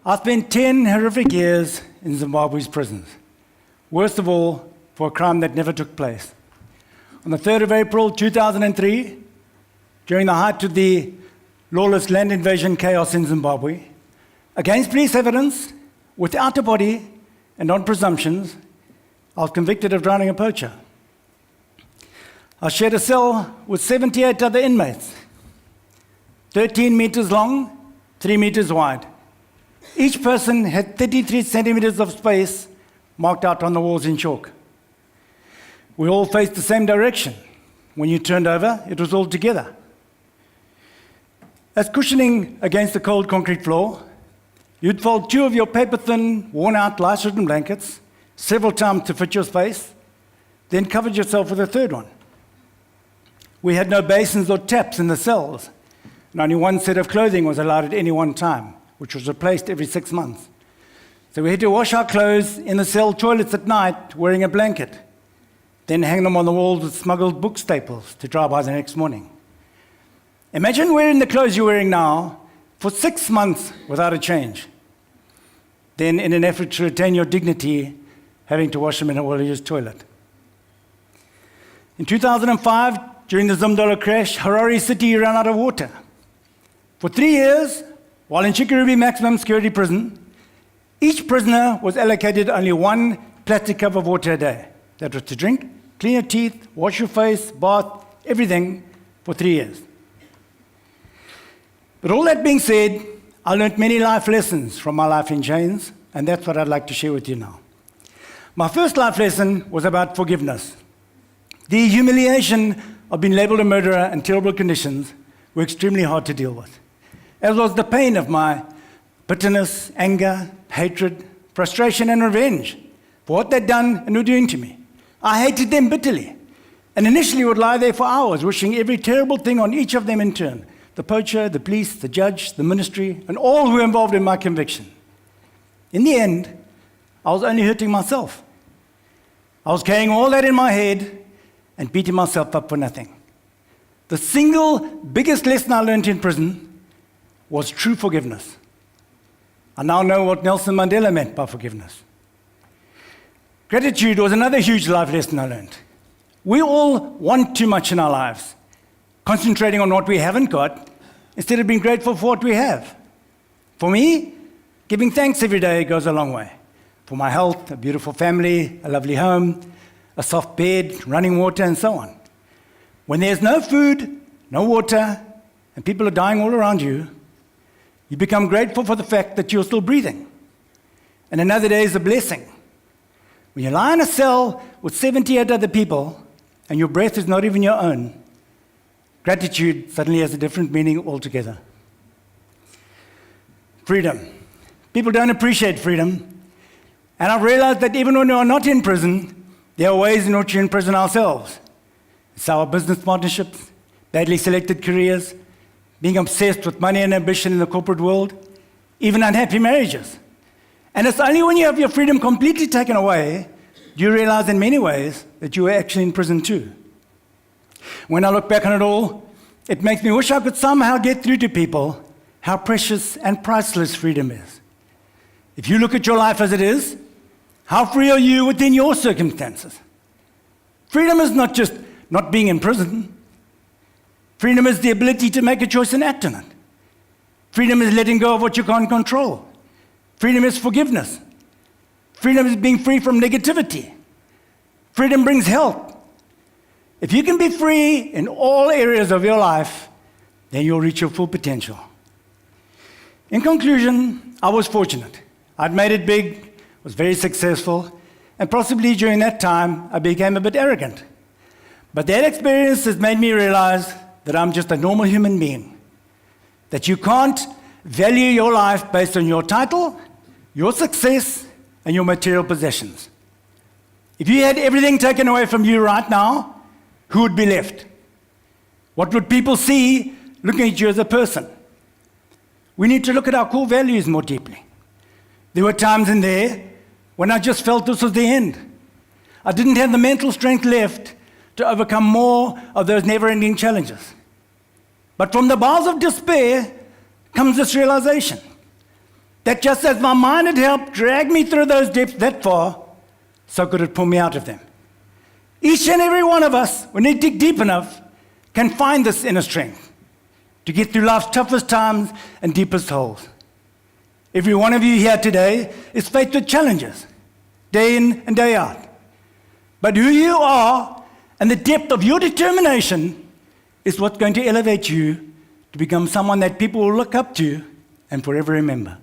I spent 10 horrific years in Zimbabwe's prisons. Worst of all, for a crime that never took place. On the 3rd of April 2003, during the height of the lawless land invasion chaos in Zimbabwe, against police evidence, without a body, and on presumptions, I was convicted of drowning a poacher. I shared a cell with 78 other inmates, 13 meters long, 3 meters wide. Each person had 33 centimeters of space marked out on the walls in chalk. We all faced the same direction. When you turned over, it was all together. As cushioning against the cold concrete floor, you'd fold 2 of your paper-thin, worn-out, lice-ridden blankets several times to fit your space, then covered yourself with a third one. We had no basins or taps in the cells, and only one set of clothing was allowed at any one time, which was replaced every 6 months. So we had to wash our clothes in the cell toilets at night wearing a blanket, then hang them on the walls with smuggled book staples to dry by the next morning. Imagine wearing the clothes you're wearing now for 6 months without a change. Then, in an effort to retain your dignity, having to wash them in a well-used toilet. In 2005, during the Zim crash, Harare City ran out of water. For 3 years, while in Chikurubi maximum security prison, each prisoner was allocated only 1 plastic cup of water a day. That was to drink, clean your teeth, wash your face, bath, everything for 3 years. But all that being said, I learned many life lessons from my life in chains, and that's what I'd like to share with you now. My first life lesson was about forgiveness. The humiliation of being labeled a murderer and terrible conditions were extremely hard to deal with, as was the pain of my bitterness, anger, hatred, frustration, and revenge for what they'd done and were doing to me. I hated them bitterly, and initially would lie there for hours wishing every terrible thing on each of them in turn: the poacher, the police, the judge, the ministry, and all who were involved in my conviction. In the end, I was only hurting myself. I was carrying all that in my head and beating myself up for nothing. The single biggest lesson I learned in prison was true forgiveness. I now know what Nelson Mandela meant by forgiveness. Gratitude was another huge life lesson I learned. We all want too much in our lives, concentrating on what we haven't got instead of being grateful for what we have. For me, giving thanks every day goes a long way. For my health, a beautiful family, a lovely home, a soft bed, running water, and so on. When there's no food, no water, and people are dying all around you, you become grateful for the fact that you're still breathing. And another day is a blessing. When you lie in a cell with 78 other people, and your breath is not even your own, gratitude suddenly has a different meaning altogether. Freedom. People don't appreciate freedom. And I've realized that even when we are not in prison, there are ways in which we imprison ourselves. It's our business partnerships, badly selected careers, being obsessed with money and ambition in the corporate world, even unhappy marriages. And it's only when you have your freedom completely taken away do you realize in many ways that you were actually in prison too. When I look back on it all, it makes me wish I could somehow get through to people how precious and priceless freedom is. If you look at your life as it is, how free are you within your circumstances? Freedom is not just not being in prison. Freedom is the ability to make a choice and act on it. Freedom is letting go of what you can't control. Freedom is forgiveness. Freedom is being free from negativity. Freedom brings health. If you can be free in all areas of your life, then you'll reach your full potential. In conclusion, I was fortunate. I'd made it big, was very successful, and possibly during that time, I became a bit arrogant. But that experience has made me realize that I'm just a normal human being, that you can't value your life based on your title, your success, and your material possessions. If you had everything taken away from you right now, who would be left? What would people see looking at you as a person? We need to look at our core values more deeply. There were times in there when I just felt this was the end. I didn't have the mental strength left to overcome more of those never-ending challenges. But from the bowels of despair comes this realization that just as my mind had helped drag me through those depths that far, so could it pull me out of them. Each and every one of us, when they dig deep enough, can find this inner strength to get through life's toughest times and deepest holes. Every one of you here today is faced with challenges, day in and day out. But who you are and the depth of your determination is what's going to elevate you to become someone that people will look up to and forever remember.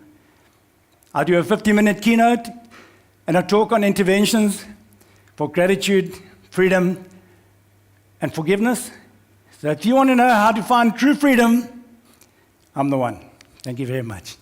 I do a 50-minute keynote and a talk on interventions for gratitude, freedom, and forgiveness. So if you want to know how to find true freedom, I'm the one. Thank you very much.